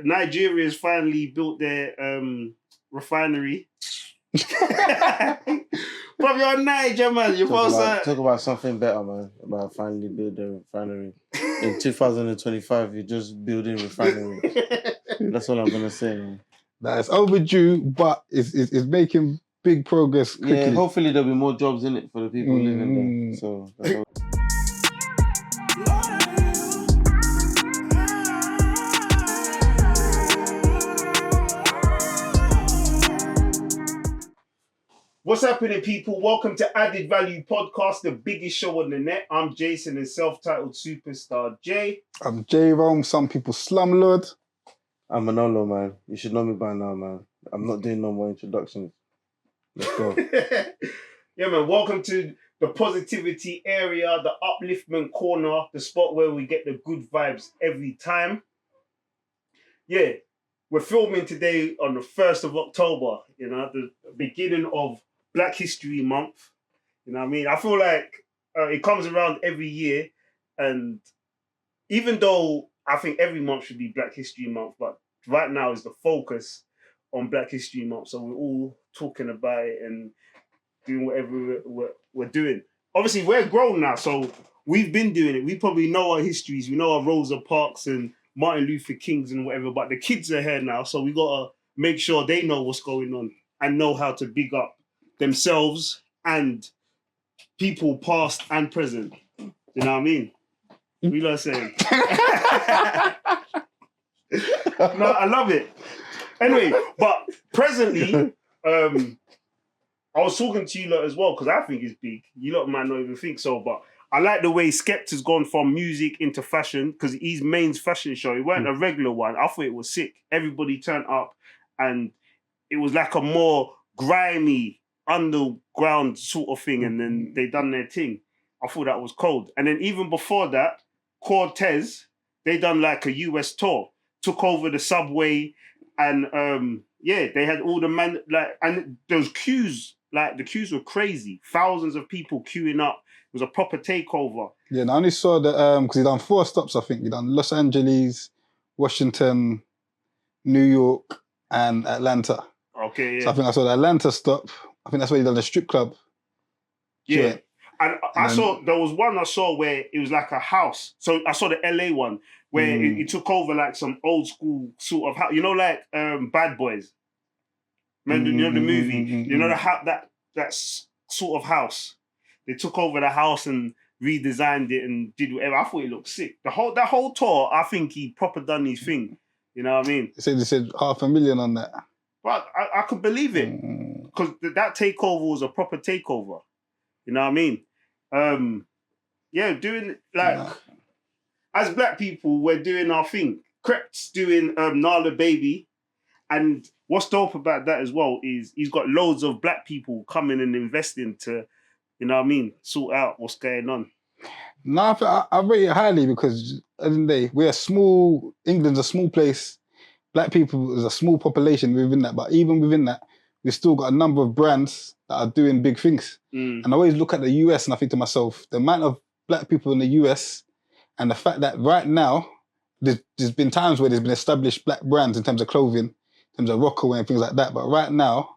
Nigeria's finally built their refinery. Bro, you're Niger, man. You're talk about something better, man. About finally building a refinery. In 2025, you're just building refinery. That's all I'm gonna say, man. That is overdue, but it's making big progress quickly. Yeah, hopefully there'll be more jobs in it for the people living there. So that's all. What's happening, people? Welcome to AVP Podcast, the biggest show on the net. I'm Jason, the self-titled superstar Jay. I'm J-Rome, some people Slumlord. I'm Manolo, man. You should know me by now, man. I'm not doing no more introductions. Let's go. Yeah, man. Welcome to the positivity area, the upliftment corner, the spot where we get the good vibes every time. Yeah, we're filming today on the 1st of October, you know, the beginning of Black History Month. You know what I mean? I feel like it comes around every year, and even though I think every month should be Black History Month, but right now is the focus on Black History Month. So we're all talking about it and doing whatever we're doing. Obviously, we're grown now, so we've been doing it. We probably know our histories. We know our Rosa Parks and Martin Luther Kings and whatever, but the kids are here now, so we got to make sure they know what's going on and know how to big up themselves and people past and present. You know what I mean? We love saying. No, I love it. Anyway, but presently, I was talking to you lot as well, because I think it's big. You lot might not even think so, but I like the way Skept has gone from music into fashion, because his main fashion show, it weren't a regular one. I thought it was sick. Everybody turned up and it was like a more grimy, underground sort of thing, and then they done their thing. I thought that was cold. And then even before that, Cortez, they done like a US tour, took over the subway, and they had all the and those queues, like the queues were crazy. Thousands of people queuing up. It was a proper takeover. Yeah, and I only saw that because he done 4 stops, I think. He done Los Angeles, Washington, New York, and Atlanta. Okay, yeah. So I think I saw the Atlanta stop. I think that's where he done the strip club. Yeah. And I saw, there was one I saw where it was like a house. So I saw the LA one where it took over like some old school sort of house. You know, like Bad Boys. Remember, you know the movie? You know that sort of house. They took over the house and redesigned it and did whatever. I thought it looked sick. That whole tour, I think he proper done his thing. You know what I mean? They said $500,000 on that. But I could believe it, because that takeover was a proper takeover. You know what I mean? Doing as Black people, we're doing our thing. Crep's doing Nala Baby, and what's dope about that as well is he's got loads of Black people coming and investing to, you know what I mean, sort out what's going on. No, I rate it highly, because at the end of the day, England's a small place. Black people is a small population within that, but even within that, we've still got a number of brands that are doing big things. And I always look at the US and I think to myself, the amount of Black people in the US and the fact that right now, there's been times where there's been established Black brands in terms of clothing, in terms of Rockaway and things like that. But right now,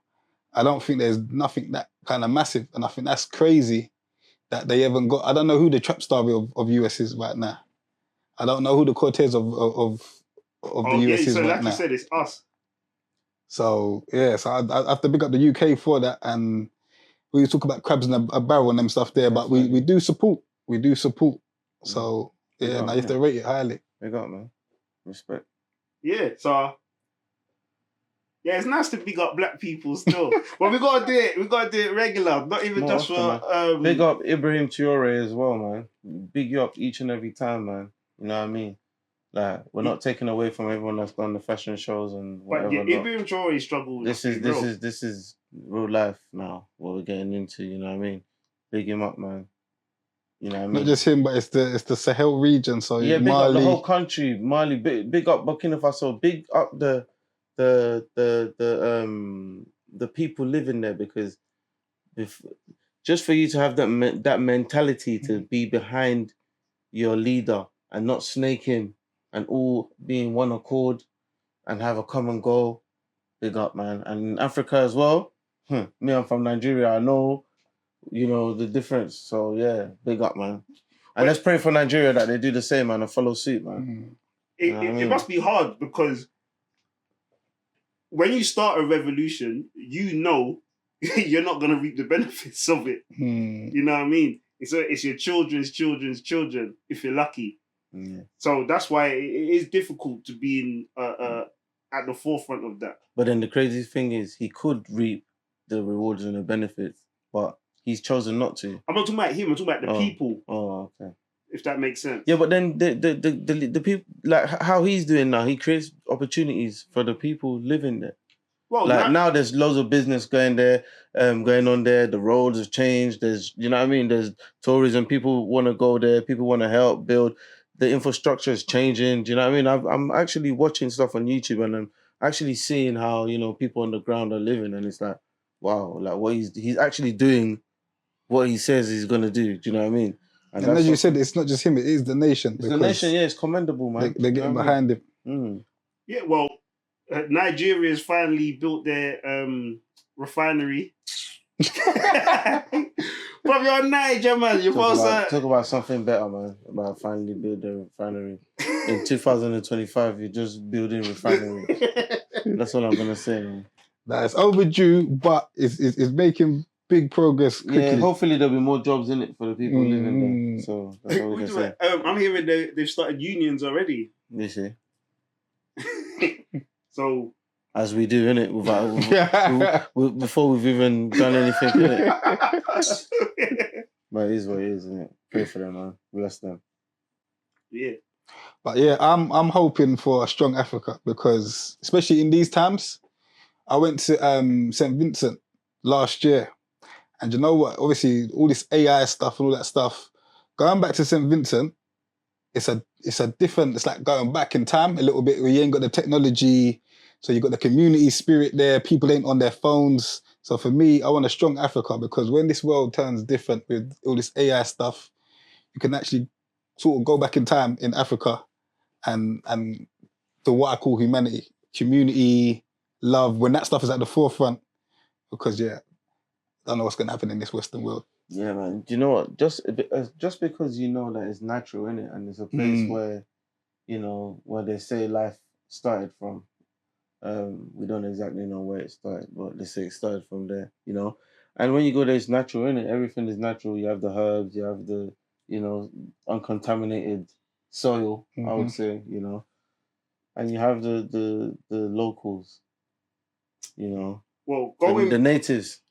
I don't think there's nothing that kind of massive. And I think that's crazy that they haven't got. I don't know who the trap star of US is right now. I don't know who the Cortez of the US is right now. So like you said, it's us. So yeah, so I have to big up the UK for that. And we talk about crabs in a barrel and them stuff there, but we do support. We do support. So yeah, you have to rate it highly. Big up, man. Respect. Yeah, so yeah, it's nice to big up Black people still. But we gotta do it. We gotta do it regular, not even just for. Big up Ibrahim Traore as well, man. Big you up each and every time, man. You know what I mean? Like, we're not taking away from everyone that's gone to fashion shows and whatever. But yeah, Ibrahim Traore struggled. This is real life now. What we're getting into. You know what I mean? Big him up, man. You know what I mean? Not just him, but it's the Sahel region. So yeah, big up the whole country. Mali, big up Burkina Faso. Big up the people living there, because just for you to have that mentality to be behind your leader and not snake him and all being one accord, and have a common goal, big up, man. And in Africa as well, me, I'm from Nigeria. I know, the difference. So yeah, big up, man. And let's pray for Nigeria that they do the same, man, and follow suit, man. It must be hard because when you start a revolution, you're not going to reap the benefits of it. You know what I mean? It's your children's children's children, if you're lucky. Yeah. So that's why it is difficult to be at the forefront of that. But then the crazy thing is, he could reap the rewards and the benefits, but he's chosen not to. I'm not talking about him. I'm talking about the people. Oh, okay. If that makes sense. Yeah, but then the people, like how he's doing now, he creates opportunities for the people living there. Well, now there's loads of business going on there. The roads have changed. There's, you know what I mean? There's tourism. People want to go there. People want to help build. The infrastructure is changing. Do you know what I mean? I'm actually watching stuff on YouTube and I'm actually seeing how, people on the ground are living, and it's like, wow, like what he's actually doing what he says he's gonna do. Do you know what I mean? And as you said, it's not just him; it is the nation. It's the nation, yeah. It's commendable, man. They're getting behind him. Yeah, well, Nigeria's finally built their refinery. But you're Niger, man. You're talk about something better, man. About finally build their refinery. In 2025, you're just building refinery. That's all I'm gonna say, man. It's overdue, but it's making big progress quickly. Yeah, hopefully there'll be more jobs in it for the people living there. So that's all we can say. I'm hearing they've started unions already. You see. So as we do, innit? Before we've even done anything, innit? But it is what it is, innit? Pray for them, man. Bless them. Yeah. But yeah, I'm hoping for a strong Africa because, especially in these times, I went to St. Vincent last year, and you know what? Obviously, all this AI stuff and all that stuff. Going back to St. Vincent, it's a different. It's like going back in time a little bit. Where you ain't got the technology, so you got the community spirit there. People ain't on their phones. So for me, I want a strong Africa because when this world turns different with all this AI stuff, you can actually sort of go back in time in Africa and to what I call humanity, community, love. When that stuff is at the forefront, because I don't know what's going to happen in this Western world. Yeah, man. Do you know what? Just because you know that it's natural, innit? And it's a place where, where they say life started from. We don't exactly know where it started, but they say it started from there, And when you go there, it's natural, innit? Everything is natural. You have the herbs, you have the, uncontaminated soil, I would say, And you have the locals, Well, the natives.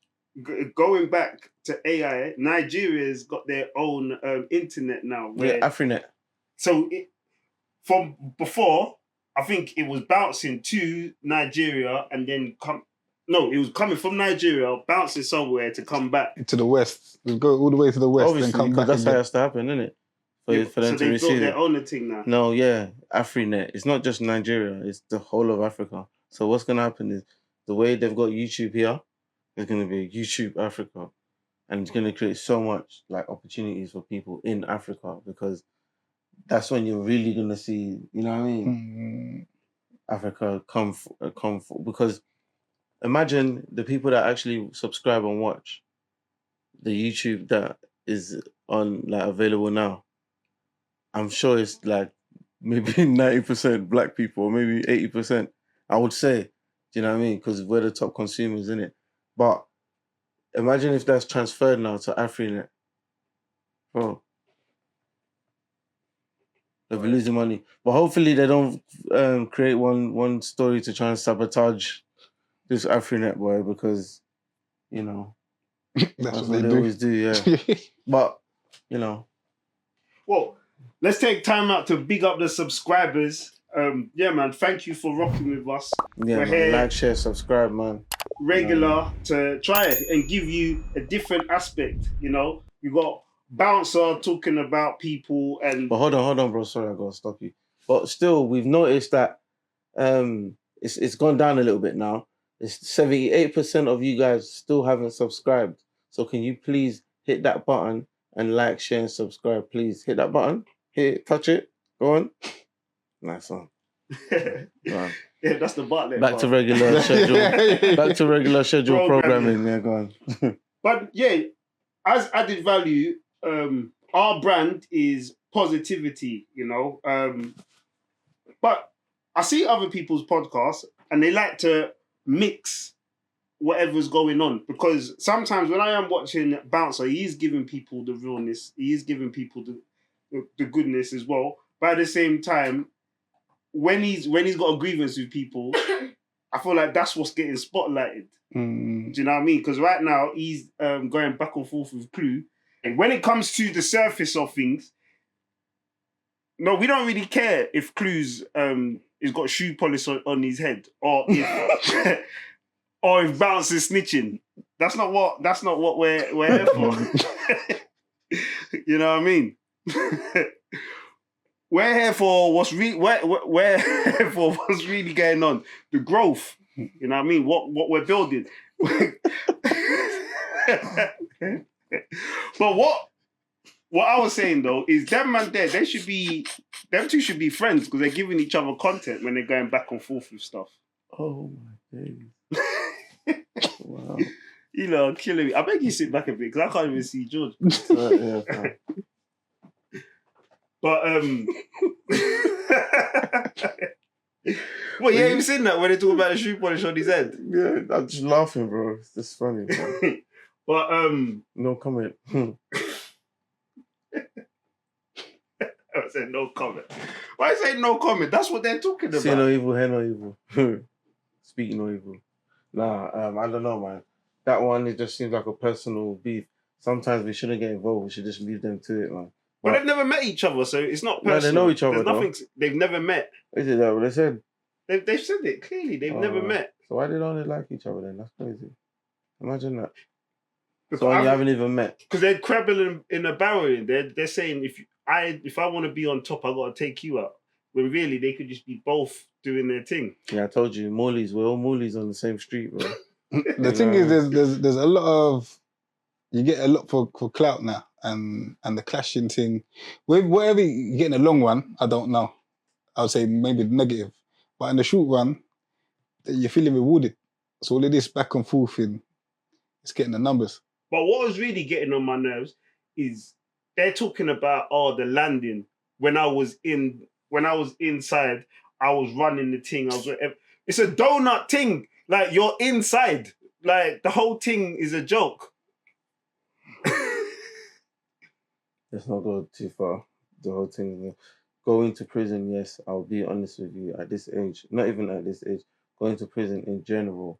Going back to AI, Nigeria's got their own internet now. AfriNet. So from before, I think it was bouncing to Nigeria and then it was coming from Nigeria, bouncing somewhere to come back. To the west. We go all the way to the west Obviously, and come back. That's how it has to happen, isn't it? For them to receive so they built their own thing now. No, yeah. AfriNet. It's not just Nigeria, it's the whole of Africa. So what's going to happen is the way they've got YouTube here, there's going to be YouTube Africa. And it's going to create so much opportunities for people in Africa because that's when you're really going to see, you know what I mean? Africa come because imagine the people that actually subscribe and watch the YouTube that is on available now. I'm sure it's maybe 90% black people, or maybe 80%. I would say, do you know what I mean? Because we're the top consumers, innit? But imagine if that's transferred now to AfriNet. Bro. They'll be losing money. But hopefully they don't create one story to try and sabotage this AfriNet boy because, that's what they always do, yeah. But, Well, let's take time out to big up the subscribers. Man, thank you for rocking with us. Yeah, We're man, here like, share, subscribe, man. Regular to try it and give you a different aspect, You got Bouncer talking about people and... But hold on, bro. Sorry, I got to stop you. But still, we've noticed that it's gone down a little bit now. It's 78% of you guys still haven't subscribed. So can you please hit that button and like, share, and subscribe, please. Hit that button. Touch it. Go on. Nice one. Wow. Yeah, that's the Bartlett. Back to part. regular schedule. Back to regular schedule programming. Yeah, go on. But yeah, as added value, our brand is positivity, you know. But I see other people's podcasts and they like to mix whatever's going on, because sometimes when I am watching Bouncer, he's giving people the realness, he's giving people the goodness as well. But at the same time, when he's got a grievance with people, I feel like that's what's getting spotlighted. Do you know what I mean? Because right now he's going back and forth with Clue. And when it comes to the surface of things, no, we don't really care if Clue's he's got shoe polish on his head, or if or if Bounce is snitching. That's not what we're here for. You know what I mean? We're here for what's we're here for what's really going on. The growth. You know what I mean? What we're building. But what I was saying though is them man there, them two should be friends, because they're giving each other content when they're going back and forth with stuff. Oh my days. Wow. You know, killing me. I beg you sit back a bit, because I can't even see George. Yeah, But well, you ain't even seen that when they talk about the shoe polish on his head. yeah, I'm just laughing, bro. It's just funny. Bro. But No comment. I said no comment. Why say no comment? That's what they're talking about. See no evil, hear no evil. Speak no evil. Nah, I don't know, man. That one, it just seems like a personal beef. Sometimes we shouldn't get involved. We should just leave them to it, man. But they've never met each other, so it's not personal. No, they know each other, There's nothing. They've never met. Is it that what they said? They've said it clearly. They've never met. So why they don't like each other then? That's crazy. Imagine that. Because So you haven't even met. Because they're crabbling in a barrel. They're saying if I want to be on top, I got to take you out. When really they could just be both doing their thing. Yeah, I told you, Morley's. We're all Morley's on the same street, bro. The thing is, there's a lot of, you get a lot for clout now, and the clashing thing. With whatever you get in the long run, I don't know. I would say maybe negative, but in the short run, you're feeling rewarded. So all of this back and forth it's getting the numbers. But what was really getting on my nerves is they're talking about the landing. When I was inside, I was running the thing. It's a donut thing. Like, you're inside. Like, the whole thing is a joke. Let's not go too far. The whole thing. Going to prison, yes, I'll be honest with you, at this age, not even at this age, going to prison in general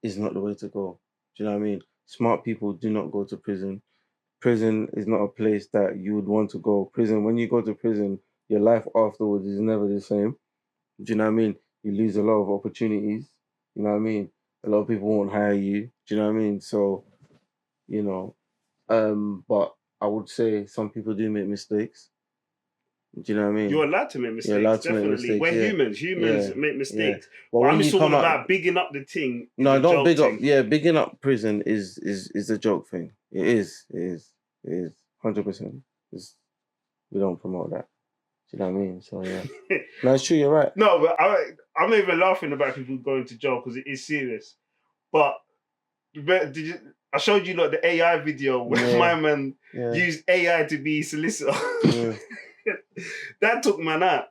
is not the way to go. Do you know what I mean? Smart people do not go to prison. Prison is not a place that you would want to go. Prison, when you go to prison, your life afterwards is never the same. Do you know what I mean? You lose a lot of opportunities. You know what I mean? A lot of people won't hire you. Do you know what I mean? So, you know, but I would say some people do make mistakes. Do you know what I mean? You're allowed to make mistakes. You're allowed to definitely. make mistakes. We're yeah. humans. Humans make mistakes. Yeah. But I'm just talking about bigging up the thing. No, don't big up. Thing. Yeah, bigging up prison is a joke thing. It is 100%. We don't promote that. Do you know what I mean? So yeah, no, it's true. You're right. No, but I'm not even laughing about people going to jail, because it is serious. But I showed you the AI video where my man used AI to be solicitor. Yeah. That took man out.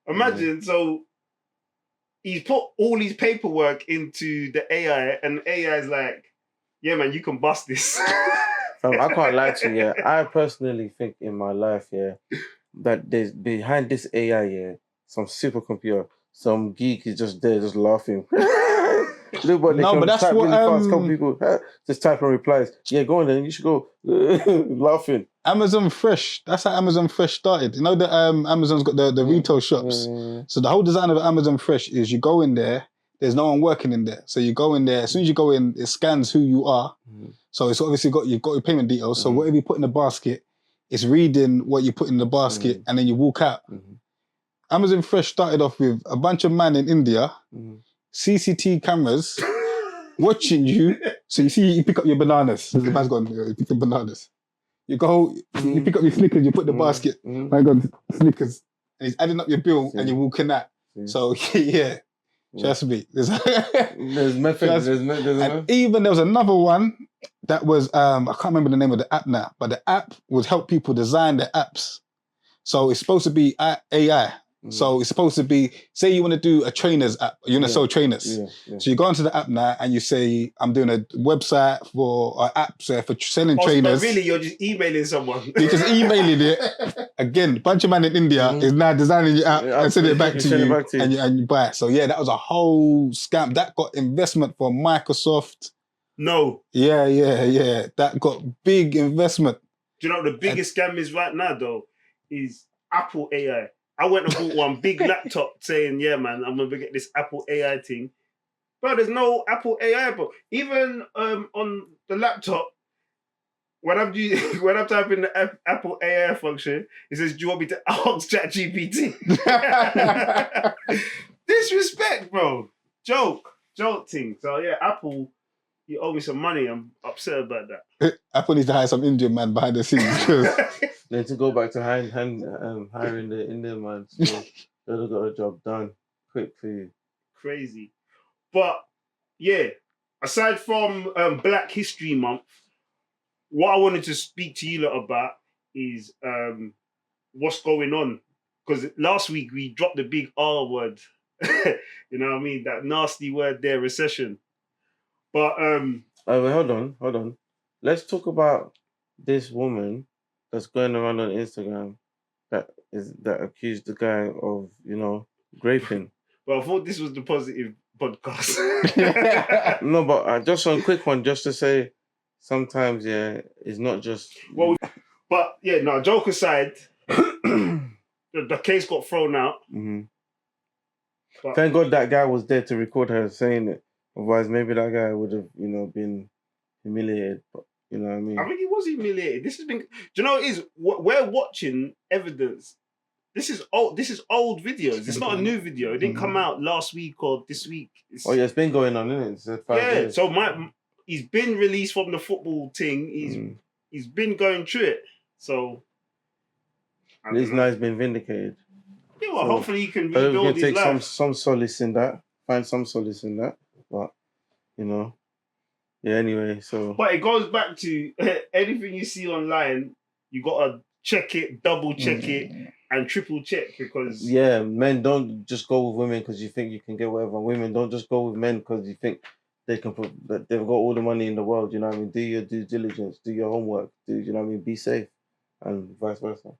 Imagine, so he's put all his paperwork into the AI, and the AI is like, yeah, man, you can bust this. I can't lie to you. I personally think in my life, that there's behind this AI, some supercomputer, some geek is just there, just laughing. Nobody No, can but that's type what, really fast. Couple people just type and replies. Yeah, go on then. You should go laughing. Amazon Fresh. That's how Amazon Fresh started. You know that Amazon's got the retail shops. So the whole design of Amazon Fresh is you go in there. There's no one working in there. So you go in there. As soon as you go in, it scans who you are. So it's obviously you've got your payment details. So whatever you put in the basket, it's reading what you put in the basket, and then you walk out. Amazon Fresh started off with a bunch of men in India, CCTV cameras, watching you. So you pick up your bananas. The man's gone, you pick up bananas. You go, you pick up your Snickers, you put in the basket. My God, Snickers. And he's adding up your bill and you're walking out. So yeah. Trust me. There's methods. And even there was another one that was I can't remember the name of the app now, but the app would help people design their apps. So it's supposed to be AI. So it's supposed to be, say you want to do a trainers app, you want to sell trainers. So you go onto the app now and you say, I'm doing a website for an app for selling trainers. But really, you're just emailing someone. You're just emailing it. Again, a bunch of man in India is now designing your app and sending it back to you, and you buy it. So yeah, that was a whole scam. That got investment from Microsoft. No. Yeah. That got big investment. Do you know what the biggest scam is right now, though? Is Apple AI. I went and bought one big laptop saying, yeah, man, I'm going to get this Apple AI thing. Bro, there's no Apple AI, bro. Even on the laptop, when I'm typing the Apple AI function, it says, do you want me to ask ChatGPT? Disrespect, bro. Joke thing. So, yeah, Apple, you owe me some money. I'm upset about that. Apple needs to hire some Indian man behind the scenes. Then to go back to hiring the Indian man, so they'd have got a job done quick for you. Crazy. But, yeah, aside from Black History Month, what I wanted to speak to you lot about is what's going on. Because last week we dropped the big R word. You know what I mean? That nasty word there, recession. But... wait, hold on. Let's talk about this woman that's going around on Instagram that accused the guy of, raping. Well, I thought this was the positive podcast. No, but just a quick one, just to say, sometimes, it's not just... Well, but, joke aside, the case got thrown out. Mm-hmm. But, thank God that guy was there to record her saying it. Otherwise, maybe that guy would have, been humiliated. But, you know what I mean? I think he was humiliated. This has been... Do you know what it is? We're watching evidence. This is old videos. It's not a new video. It didn't come out last week or this week. It's been going on, isn't it? It's 5 days. So he's been released from the football thing. He's been going through it. So... At least now he's been vindicated. Yeah, well, hopefully he can rebuild his life. Take some solace in that. Find some solace in that. But, yeah, anyway, so... But it goes back to anything you see online, you got to check it, double check it, and triple check because... Yeah, men don't just go with women because you think you can get whatever. Women don't just go with men because you think they've got all the money in the world, you know what I mean? Do your due diligence, do your homework, you know what I mean? Be safe, and vice versa.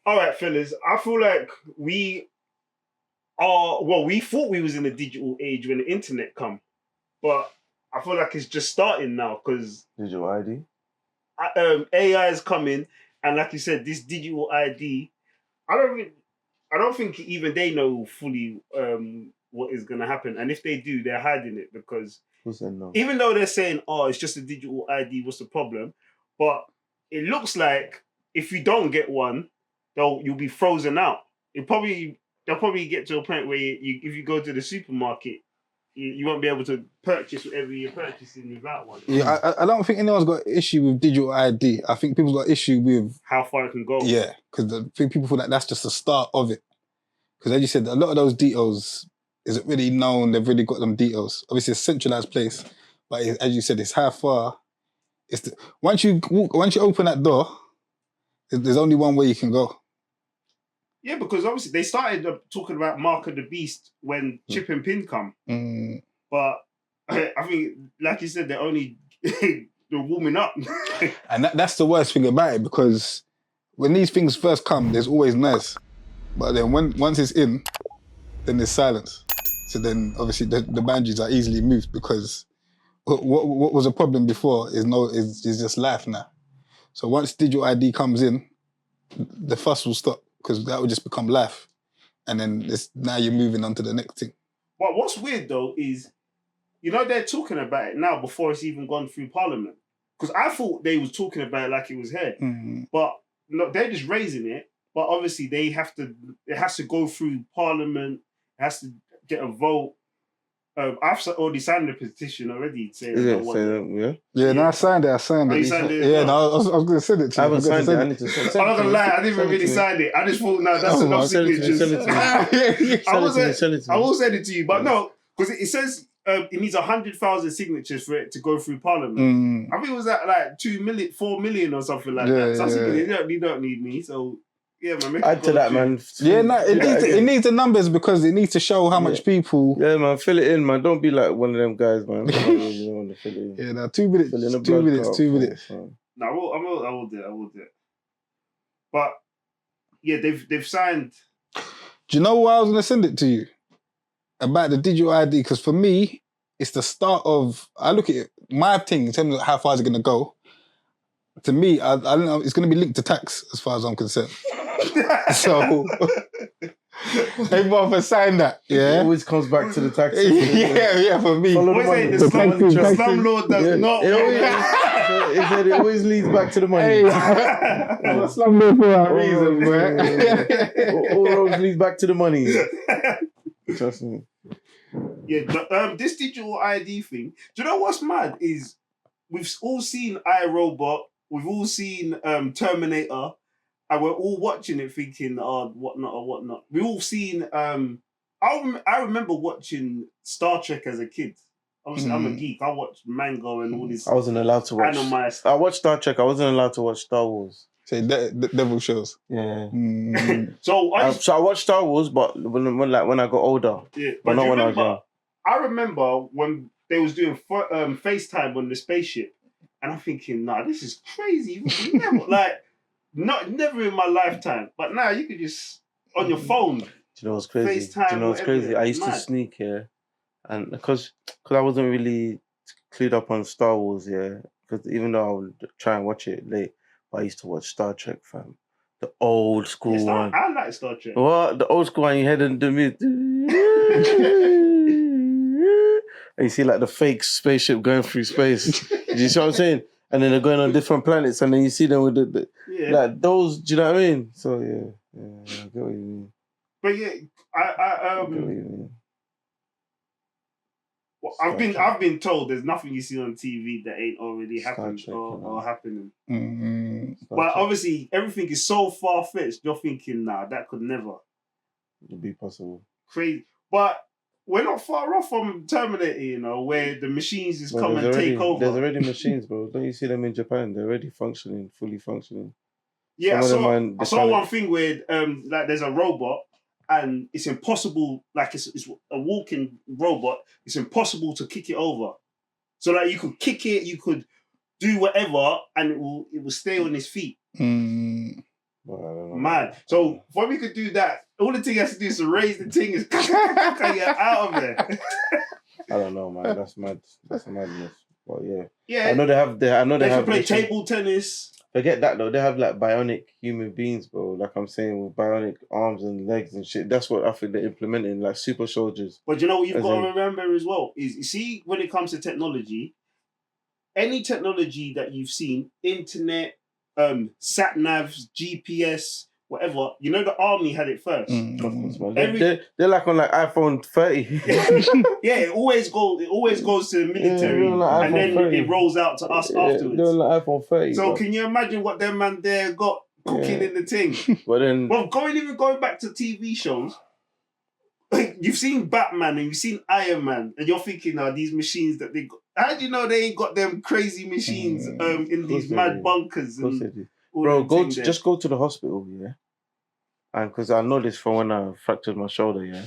All right, fellas, I feel like we thought we was in the digital age when the internet come, but I feel like it's just starting now because digital ID, AI is coming, and like you said, this digital ID, I don't think even they know fully what is gonna happen, and if they do, they're hiding it because who said no? Even though they're saying, "Oh, it's just a digital ID," what's the problem? But it looks like if you don't get one, you'll be frozen out. They'll probably get to a point where if you go to the supermarket, you won't be able to purchase whatever you're purchasing without one. Yeah, I don't think anyone's got an issue with digital ID. I think people's got issue with... how far it can go. Yeah, because people feel like that's just the start of it. Because as you said, a lot of those details isn't really known. They've really got them details. Obviously, it's a centralised place. But as you said, it's how far... Once you open that door, there's only one way you can go. Yeah, because obviously they started talking about Mark of the Beast when Chip and Pin come. But I think, like you said, they're warming up. And that's the worst thing about it, because when these things first come, there's always nice. But then once it's in, then there's silence. So then obviously the boundaries are easily moved, because what was a problem before is just life now. So once digital ID comes in, the fuss will stop, because that will just become life. And then now you're moving on to the next thing. Well, what's weird though is, they're talking about it now before it's even gone through Parliament. Because I thought they was talking about it like it was here. But no, they're just raising it. But obviously it has to go through Parliament, it has to get a vote. I've already signed the petition already. I signed it. You signed it? Yeah, no, I was going to send it to you. I haven't signed it. I need to send it. I'm not going to lie, I didn't even really sign it. I just thought, no, that's enough signatures. I will send it to you. But no, because it says it needs 100,000 signatures for it to go through Parliament. I think it was at like 2 million, 4 million or something like that. So I was thinking, you don't need me. So yeah, man. Add to that, man. Yeah, no, it needs the numbers because it needs to show how much people. Yeah, man, fill it in, man. Don't be like one of them guys, man. You don't want to fill it in. Yeah, no, 2 minutes. 2 minutes. 2 minutes. No, I will do it. But yeah, they've signed. Do you know why I was gonna send it to you? About the digital ID, because for me, it's the start of. I look at it, my thing in terms of how far is it gonna go. To me, I don't know. It's gonna be linked to tax as far as I'm concerned. So everyone sign that. Yeah, it always comes back to the tax. yeah. For me, the slumlord does not. It said it always leads back to the money. Hey, slumlord for a reason, man. All roads lead back to the money. Trust me. Yeah, this digital ID thing. Do you know what's mad is we've all seen iRobot, we've all seen Terminator, and we're all watching it thinking, whatnot. We've all seen. I remember watching Star Trek as a kid. Obviously, I'm a geek. I watched Mango and all this. I wasn't allowed to watch. I watched Star Trek. I wasn't allowed to watch Star Wars. Say the devil shows. Yeah. So I watched Star Wars, but when I got older. Yeah, but not when I was young. I remember when they was doing FaceTime on the spaceship, and I'm thinking, nah, this is crazy. Never in my lifetime. But now you could just on your phone. Do you know what's crazy? FaceTime, Do you know what's crazy? I used to sneak here, and because I wasn't really clued up on Star Wars, because even though I would try and watch it late, but I used to watch Star Trek, fam. The old school one. I like Star Trek. What? The old school one, you head the music. And you see like the fake spaceship going through space. Do you see what I'm saying? And then they're going on different planets, and then you see them with the like those. Do you know what I mean? So yeah, I get what you mean. But yeah, I get what you mean. Well, I've been told there's nothing you see on TV that ain't already happened or happening. But obviously everything is so far fetched. You're thinking, nah, that could never be possible. Crazy, but we're not far off from Terminator, where the machines just come and take over. There's already machines, bro. Don't you see them in Japan? They're already fully functioning. Yeah, I saw one thing where like there's a robot and it's impossible, like it's a walking robot, it's impossible to kick it over. So like you could kick it, you could do whatever, and it will stay on his feet. Mad. So when we could do that, all the thing has to do is to raise the thing is get out of there. I don't know, man. That's mad. That's madness. But yeah. Yeah. I know they have. They can play table tennis. Forget that though. They have like bionic human beings, bro. Like I'm saying, with bionic arms and legs and shit. That's what I think they're implementing, like super soldiers. But you know what you've got to remember as well is, you see, when it comes to technology, any technology that you've seen, internet, sat navs, GPS, whatever, the army had it first. Of course, man. They're like on like iPhone 30. Yeah, it always goes to the military, and then 30. It rolls out to us afterwards. They're like iPhone 30. So can you imagine what them man there got cooking in the thing? But then, going back to TV shows, like you've seen Batman and you've seen Iron Man, and you're thinking, these machines that they got. How do you know they ain't got them crazy machines in these mad bunkers? Bro, just go to the hospital, yeah. And because I know this from when I fractured my shoulder, yeah.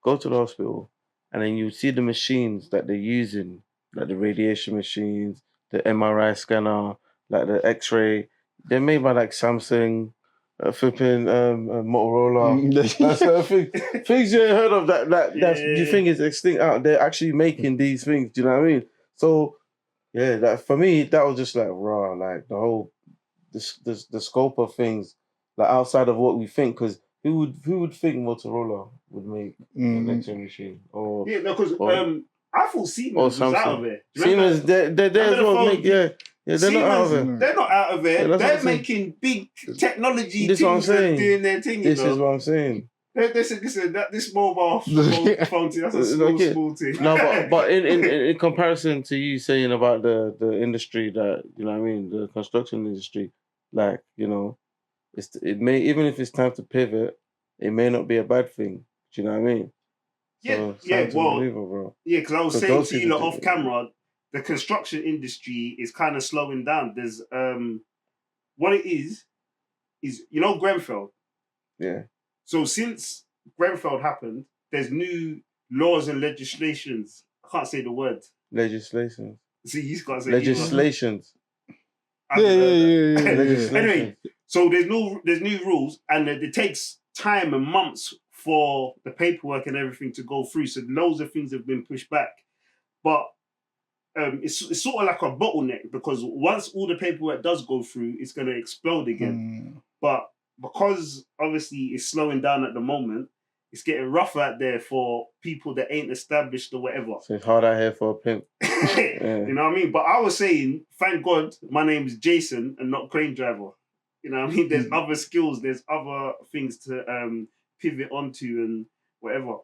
Go to the hospital, and then you see the machines that they're using, like the radiation machines, the MRI scanner, like the X-ray. They're made by like Samsung, flipping Motorola. That's things you ain't heard of. That you think is extinct out. They're actually making these things. Do you know what I mean? So yeah, that for me that was just like raw, like the whole the scope of things, like outside of what we think. Because who would think Motorola would make an X-ray machine? Or because I thought Siemens was out of it. Siemens, they're as well. They're Siemens, not out of it. They're not out of it. They're making big technology things and doing their thing. This is what I'm saying. This mobile phone thing, that's a small thing. No, but in comparison to you saying about the industry that, you know what I mean, the construction industry, like, it may, even if it's time to pivot, it may not be a bad thing. Do you know what I mean? Yeah, Sounds well, unbelievable, bro. yeah, because I was 'Cause saying those to you people lot do- off camera, the construction industry is kind of slowing down. There's what it is Grenfell. Yeah. So since Grenfell happened, there's new laws and legislations. I can't say the word. Legislation. See, you can't say Legislations. Yeah. Legislation. Anyway, so there's new rules, and it takes time and months for the paperwork and everything to go through. So loads of things have been pushed back, but it's sort of like a bottleneck, because once all the paperwork does go through, it's going to explode again. But because obviously it's slowing down at the moment, it's getting rough out there for people that ain't established or whatever. So it's hard out here for a pimp. You know what I mean? But I was saying, thank God my name is Jason and not crane driver. You know what I mean? There's other skills, there's other things to pivot onto and whatever.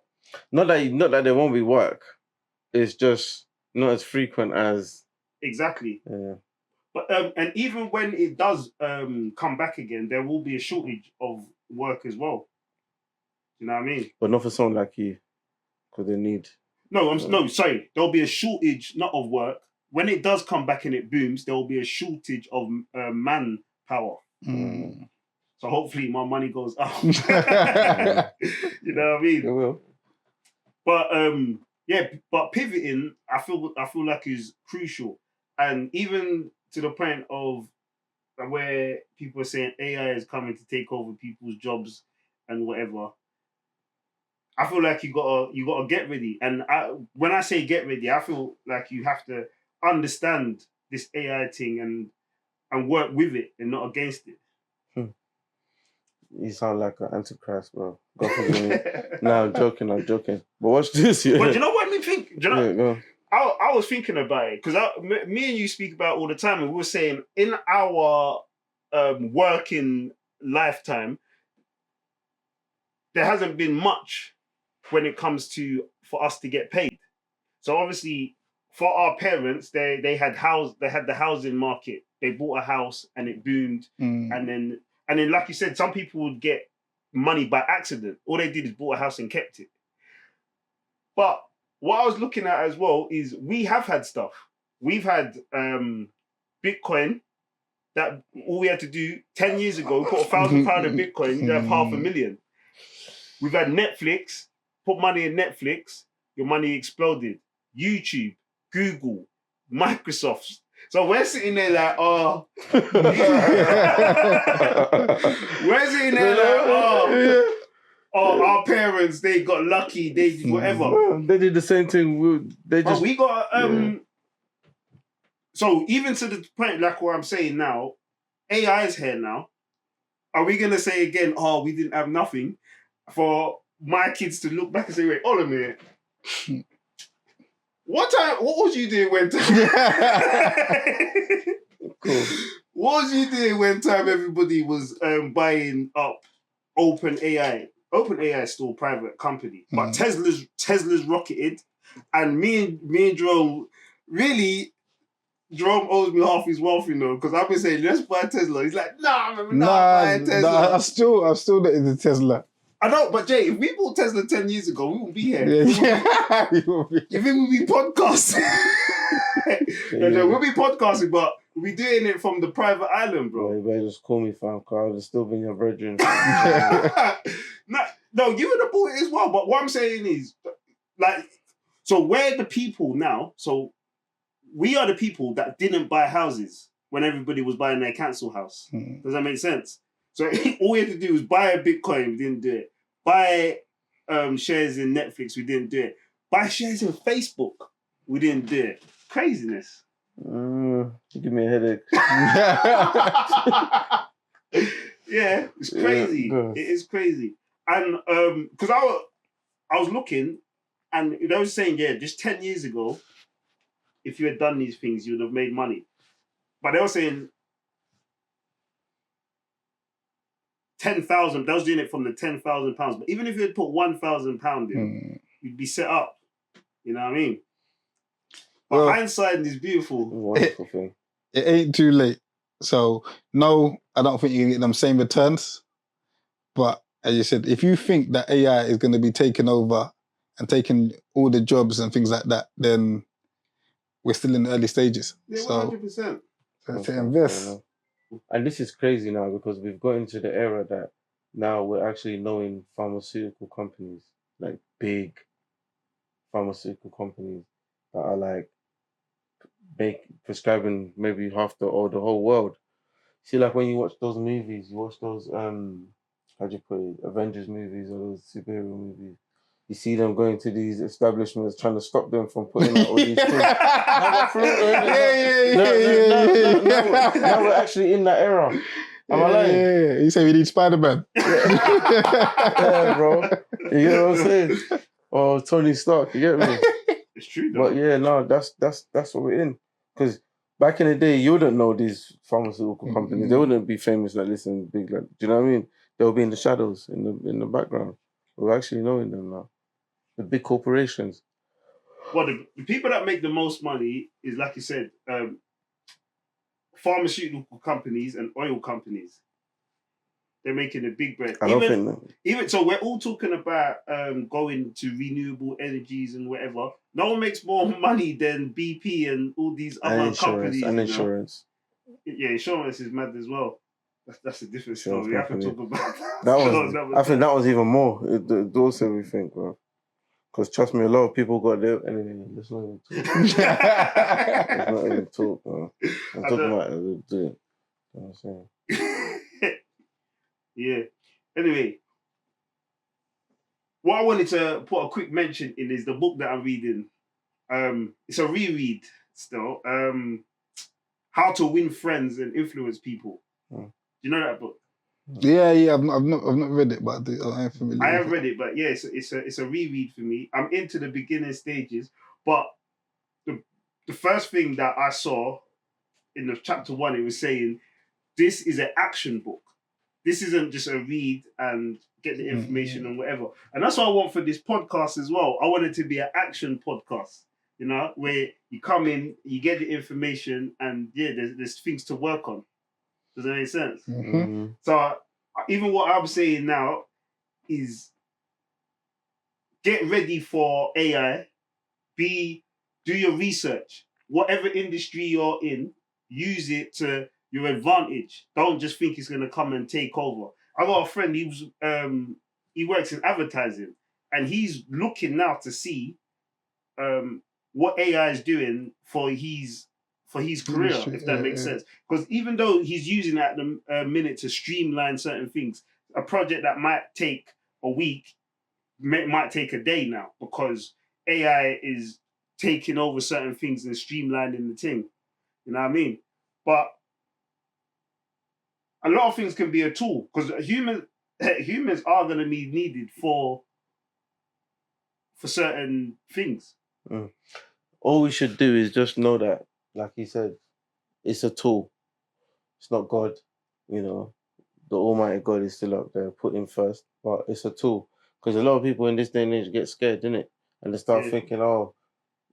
Not that there won't be work. It's just not as frequent as Exactly. Yeah. But and even when it does come back again, there will be a shortage of work as well. You know what I mean? But not for someone like you, because they need. No, sorry. There'll be a shortage, not of work. When it does come back and it booms, there will be a shortage of manpower. So hopefully my money goes up. You know what I mean? It will. But but pivoting, I feel like is crucial, and even to the point of where people are saying AI is coming to take over people's jobs and whatever. I feel like you gotta get ready, and when I say get ready, I feel like you have to understand this AI thing and work with it and not against it. You sound like an antichrist, bro. God forgive me. No, I'm joking. But watch this, yeah. But do you know what I think? Do you know? Yeah, go. I was thinking about it, because me and you speak about it all the time, and we were saying in our working lifetime, there hasn't been much when it comes to for us to get paid. So obviously, for our parents, they had the housing market. They bought a house and it boomed, and then like you said, some people would get money by accident. All they did is bought a house and kept it. But what I was looking at as well is we have had stuff. We've had Bitcoin. That all we had to do 10 years ago, put £1,000 in Bitcoin, you have $500,000. We've had Netflix, put money in Netflix, your money exploded. YouTube, Google, Microsoft. So we're sitting there like, oh. We're sitting there like, oh, our parents, they got lucky, they whatever. They did the same thing. We got So even to the point, like what I'm saying now, AI is here now. Are we gonna say again, oh, we didn't have nothing, for my kids to look back and say, wait, hold a minute. What was you doing when time? Cool. What was you doing when time everybody was buying up OpenAI? OpenAI is still a private company, but Tesla's rocketed, and me and Jerome, really, Jerome owes me half his wealth, you know, because I've been saying, let's buy Tesla. He's like, nah, buy Tesla. Nah, I'm still not into Tesla. I know, but Jay, if we bought Tesla 10 years ago, we wouldn't be here. Yeah. You think we'd be podcasting? We'll be podcasting, but we'll be doing it from the private island, bro. You better just call me, fam, because I would have still been your virgin. No, you would have bought it as well. But what I'm saying is, like, so we're the people now. So we are the people that didn't buy houses when everybody was buying their council house. Does that make sense? So all we had to do was buy a Bitcoin, we didn't do it. Buy shares in Netflix, we didn't do it. Buy shares in Facebook, we didn't do it. Craziness. You give me a headache. Yeah, it's crazy. Yeah. It is crazy. And because I was looking, and they were saying, yeah, just 10 years ago, if you had done these things, you would have made money. But they were saying 10,000. They was doing it from the £10,000. But even if you had put £1,000 in, you'd be set up. You know what I mean? But hindsight is beautiful. Wonderful thing. It ain't too late. So no, I don't think you can get them same returns. But as you said, if you think that AI is going to be taking over and taking all the jobs and things like that, then we're still in the early stages. Yeah, So 100%. to invest. And this is crazy now because we've got into the era that now we're actually knowing pharmaceutical companies, like big pharmaceutical companies that are like prescribing maybe half the whole world. See, like when you watch those movies, you watch those how do you put it, Avengers movies or those superhero movies. You see them going to these establishments trying to stop them from putting out all these things. Now we're actually in that era. Am I lying? Yeah. You say we need Spider-Man. Yeah, bro. You get what I'm saying? Or Tony Stark, you get me? It's true, though. But yeah, no, that's what we're in. Because back in the day, you wouldn't know these pharmaceutical companies. They wouldn't be famous like this and big. Like, do you know what I mean? They'll be in the shadows, in the background. We're actually knowing them now. The big corporations. Well, the people that make the most money is, like you said, pharmaceutical companies and oil companies. They're making a big bread. I don't think that. Even so, we're all talking about going to renewable energies and whatever. No one makes more money than BP and all these other companies. And insurance. Yeah, insurance is mad as well. That's a different story. We have to talk about that. I think that was even more. It does everything, bro. Because trust me, a lot of people got there. Anyway, let's not even talk. Let's not even talk, bro. I'm talking about it. Do it. You know what I'm saying? Yeah. Anyway, what I wanted to put a quick mention in is the book that I'm reading. It's a reread still. How to Win Friends and Influence People. Do you know that book? Yeah. I've not read it, but I'm familiar. I have read it, but yeah, it's a reread for me. I'm into the beginning stages, but the first thing that I saw in the chapter 1, it was saying this is an action book. This isn't just a read and get the information and whatever. And that's what I want for this podcast as well. I want it to be an action podcast, you know, where you come in, you get the information, and yeah, there's things to work on. Does that make sense? Mm-hmm. So even what I'm saying now is get ready for AI. Do your research. Whatever industry you're in, use it to your advantage. Don't just think it's gonna come and take over. I got a friend. He works in advertising, and he's looking now to see what AI is doing for his career, if that makes sense. Because even though he's using it at the minute to streamline certain things, a project that might take a week might take a day now because AI is taking over certain things and streamlining the thing. You know what I mean? But a lot of things can be a tool because humans are going to be needed for certain things. All we should do is just know that, like he said, it's a tool. It's not God, you know. The Almighty God is still up there, put him first, but it's a tool. Because a lot of people in this day and age get scared, innit? And they start thinking, oh,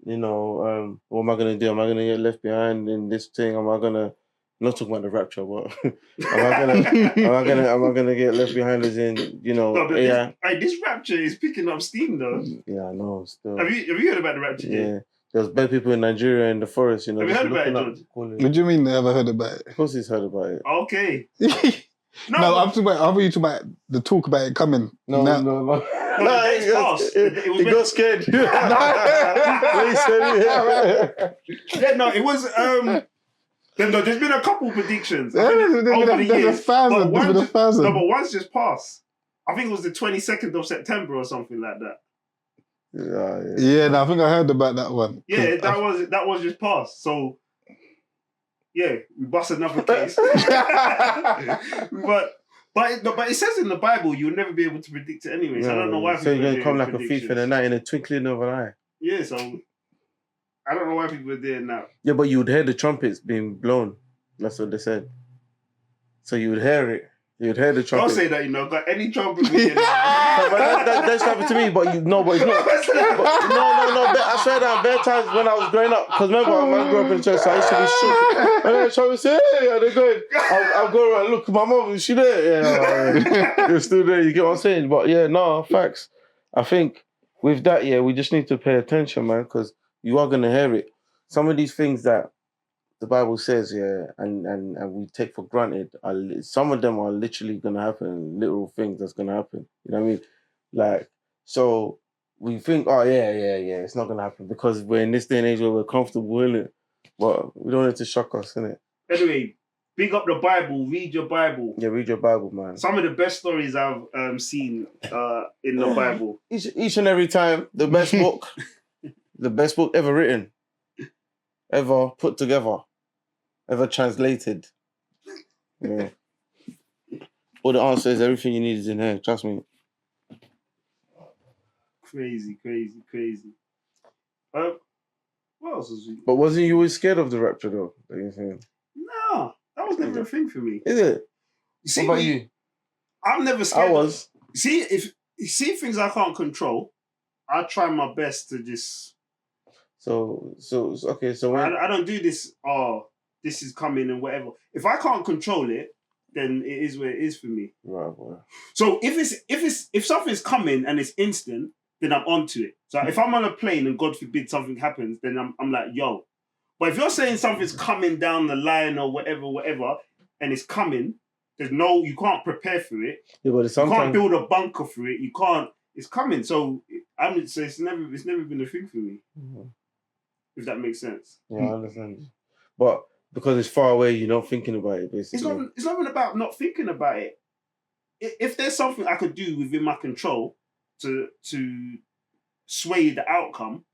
you know, what am I going to do? Am I going to get left behind in this thing? Am I going to, not talking about the rapture, but am I gonna get left behind as in, you know, no, but this rapture is picking up steam though. Yeah, I know, still. Have you heard about the rapture? Yeah. There's bad people in Nigeria in the forest, you know. Have you heard about it, George? What do you mean they ever heard about it? Of course he's heard about it. Okay. No, I'm talking about the talk about it coming. No. It's past. He got scared. Yeah, no, it was there's been a couple predictions over the years. But one's just passed. I think it was the 22nd of September or something like that. Yeah, no, I think I heard about that one. Yeah, that was just passed. So yeah, we bust another case. But it says in the Bible you'll never be able to predict it anyway. So I don't know why. So you're gonna come like a thief in the night in a twinkling of an eye. Yeah, so I don't know why people are doing that. Yeah, but you would hear the trumpets being blown. That's what they said. So you would hear it. You'd hear the trumpet. Don't say that, you know. Got any trumpet being that's happened to me, but it's not. No. I swear that bare times when I was growing up, because remember, I grew up in the church, so I used to be shook. And then the trumpet say, hey, are they going? I'll go around, look, my mom, is she there? Yeah, you're still there, you get what I'm saying? But yeah, no, facts. I think with that, yeah, we just need to pay attention, man, because you are gonna hear it. Some of these things that the Bible says, yeah, and we take for granted, some of them are literally gonna happen. Literal things that's gonna happen. You know what I mean? Like, so we think, oh yeah, it's not gonna happen because we're in this day and age where we're comfortable in it. But we don't want it to shock us, innit? Anyway, big up the Bible. Read your Bible. Yeah, read your Bible, man. Some of the best stories I've seen in the Bible. Each and every time, the best book, the best book ever written, ever put together, ever translated. Yeah. All the answers, everything you need is in here. Trust me. Crazy. What else was we? But wasn't you always scared of the rapture, though? That you're saying? No, that was never a thing for me. Is it? You see, what about you? I'm never scared. I was. See, if you see things I can't control, I try my best to just. So okay. So when I don't do this. Oh, this is coming and whatever. If I can't control it, then it is where it is for me. right, boy. So if something's coming and it's instant, then I'm onto it. So if I'm on a plane and God forbid something happens, then I'm like, yo. But if you're saying something's coming down the line or whatever, and it's coming, you can't prepare for it. Yeah, but You can't build a bunker for it. You can't. It's coming. So it's never been a thing for me. Mm-hmm. If that makes sense. Yeah, I understand. But because it's far away, you're not thinking about it, basically. It's not even about not thinking about it. If there's something I could do within my control to sway the outcome,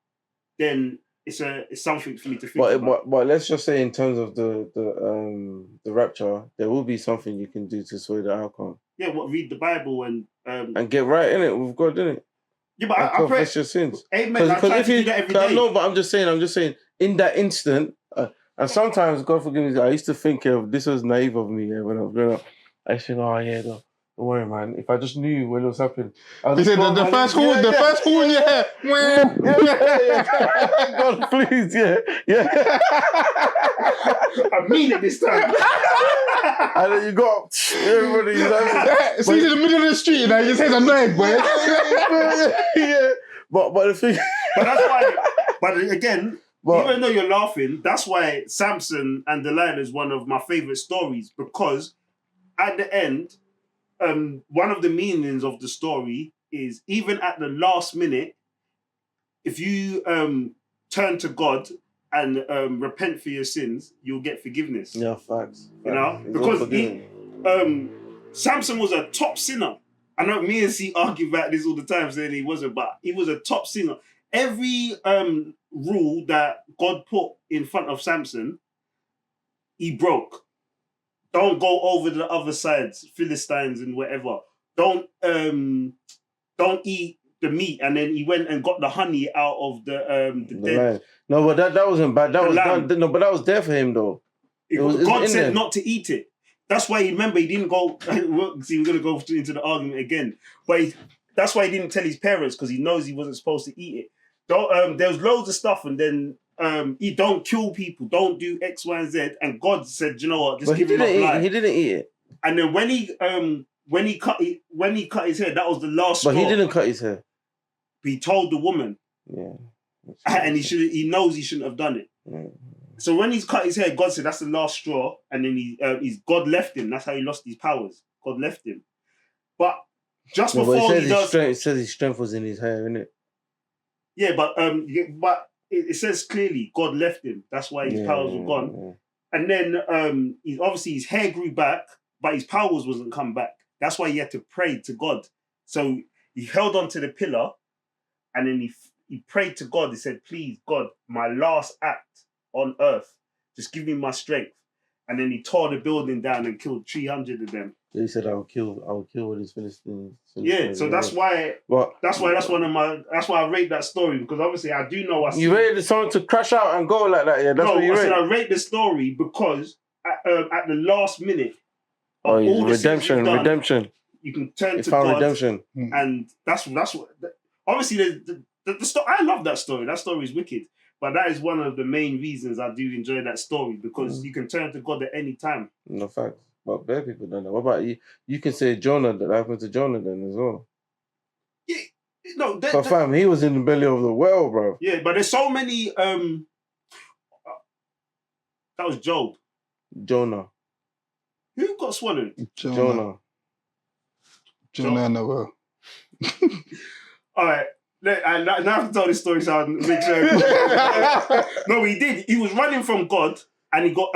then it's something for me to think about. But let's just say in terms of the rapture, there will be something you can do to sway the outcome. Yeah, read the Bible and get right in it with God, innit? Yeah, but I pray. Confess your sins. Amen. I try to do that every day. No, but I'm just saying, in that instant, and sometimes, God forgive me, I used to think this was naive of me when I was growing up. I used to think, oh yeah, don't worry, man. If I just knew when it was happening. He said the first horn, yeah. God, please, yeah. I mean it this time. And then you got everybody. So he's in the middle of the street and his head's annoyed, boy. Yeah, but the thing. But that's why. But again, even though you're laughing, that's why Samson and Delilah is one of my favorite stories, because at the end, one of the meanings of the story is even at the last minute, if you turn to God and repent for your sins, you'll get forgiveness. Yeah, facts. You know, because Samson was a top sinner. I know me and C argue about this all the time, saying he wasn't, but he was a top sinner. Every rule that God put in front of Samson, he broke. Don't go over the other sides, Philistines and whatever. Don't eat the meat. And then he went and got the honey out of the dead. Right. No, but that wasn't bad. That was done. No, but that was there for him though. God said not to eat it. That's why he didn't go. See, we're gonna go into the argument again. But that's why he didn't tell his parents, because he knows he wasn't supposed to eat it. There was loads of stuff, and then he don't kill people, don't do X, Y, and Z. And God said, you know what, just give him a life. He didn't eat it. And then when he cut his hair, that was the last straw. But he didn't cut his hair. He told the woman. Yeah. And he knows he shouldn't have done it. Yeah. So when he's cut his hair, God said that's the last straw, and then God left him. That's how he lost his powers. God left him. But just before it says his strength was in his hair, innit? Yeah, but it says clearly God left him. That's why his powers were gone. Yeah. And then his hair grew back, but his powers wasn't come back. That's why he had to pray to God. So he held on to the pillar, and then he prayed to God. He said, "Please, God, my last act on earth, just give me my strength." And then he tore the building down and killed 300 of them. He said, "I'll kill all these Philistines." Yeah, so that's why. That's why I rate that story, because obviously I do know. You rated someone to crash out and go like that, yeah. That's what you rate. I rate the story because at the last minute. Redemption. You can turn to God. Redemption, and that's what. Obviously, the story. I love that story. That story is wicked. But that is one of the main reasons I do enjoy that story, because you can turn to God at any time. No facts. But bare people don't know. What about you? You can say Jonah, that happened to Jonah then as well. Yeah, No, So fam, he was in the belly of the whale, bro. yeah, but there's so many. That was Job. Jonah. Who got swallowed? Jonah. Jonah in the well. All right. I now have to tell this story so I make sure. No, he did. He was running from God, and he got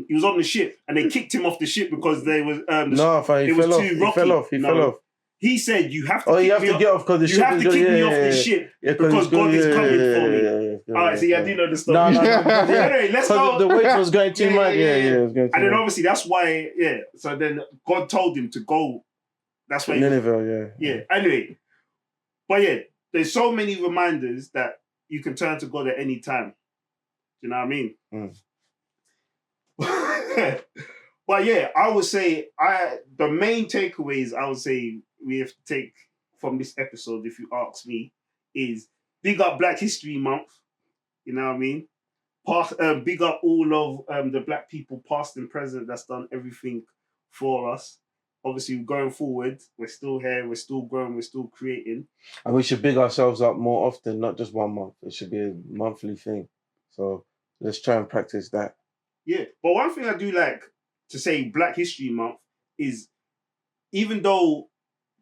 he was on the ship, and they kicked him off the ship because they was No, fam, he fell off. He fell off. He fell off. He said, "You have to. Oh, you have to get off because the ship you have to kick me off the yeah. ship Yeah, because God is coming for me." All right, see, I do know the story. No, Anyway, let's go. The weight was going too much. Yeah, And it was going too then much. obviously that's why, So then God told him to go. That's why. Nineveh, Yeah. Anyway, but yeah, there's so many reminders that you can turn to God at any time. Do you know what I mean? But yeah, I would say the main takeaways I would say we have to take from this episode, if you ask me, is big up Black History Month. You know what I mean? Big up all of the Black people, past and present, that's done everything for us. Obviously, going forward, we're still here, we're still growing, we're still creating. And we should big ourselves up more often, not just 1 month. It should be a monthly thing. So let's try and practice that. Yeah. But one thing I do like to say Black History Month is, even though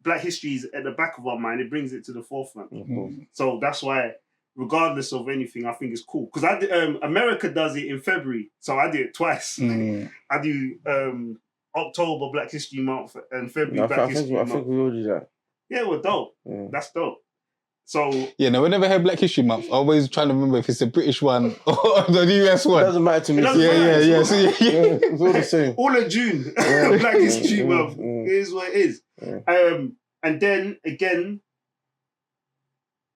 Black history is at the back of our mind, it brings it to the forefront. Mm-hmm. So that's why, regardless of anything, I think it's cool. Because America does it in February, so I do it twice. I do October Black History Month and February Black History Month. I think we all do that. Yeah, we're dope. Yeah. That's dope. So yeah, no, we never had Black History Month. Always trying to remember if it's the British one or the US one. It doesn't matter to me. It's all the same. All of June, Black History Month. It is what it is. Yeah. And then again,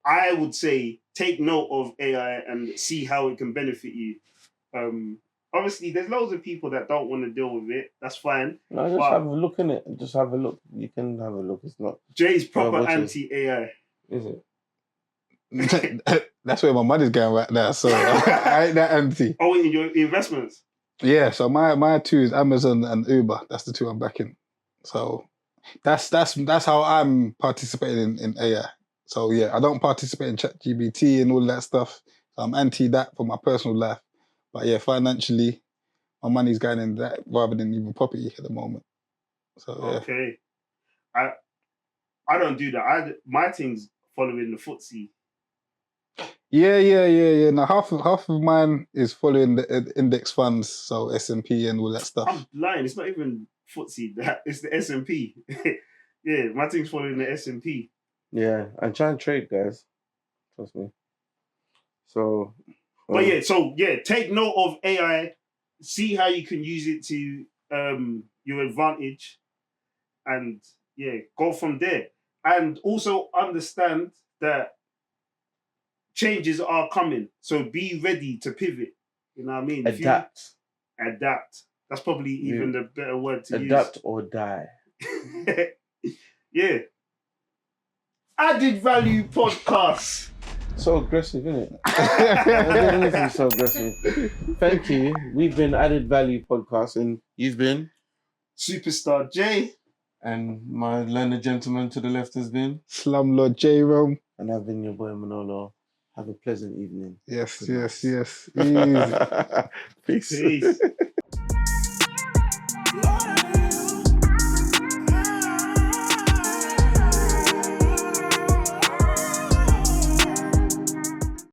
I would say take note of AI and see how it can benefit you. Obviously, there's loads of people that don't want to deal with it. That's fine. No, just have a look in it. Just have a look. You can have a look. It's not. Jay's proper anti-AI. Is it? That's where my money's going right now. So I ain't that anti. Oh, in your investments? Yeah. So my two is Amazon and Uber. That's the two I'm backing. So that's how I'm participating in AI. So yeah, I don't participate in ChatGPT and all that stuff. So I'm anti that for my personal life. But yeah, financially, my money's going in that rather than even property at the moment. So yeah. Okay. I don't do that. My thing's following the FTSE. Yeah. Now half of mine is following the index funds, so S&P and all that stuff. I'm lying. It's not even FTSE. It's the S&P. Yeah, my thing's following the S&P. Yeah, and try and trade, guys. Trust me. So. But take note of AI. See how you can use it to your advantage, and go from there. And also understand that changes are coming, so be ready to pivot. You know what I mean? Adapt. Adapt. That's probably even the better word to use. Adapt or die. Yeah. Added Value Podcast. So aggressive, isn't it? Anything so aggressive. Thank you. We've been Added Value Podcast, and you've been Superstar J. And my learned gentleman to the left has been Slumlord J. Rome. And I've been your boy Manolo. Have a pleasant evening. Yes. Peace. Peace.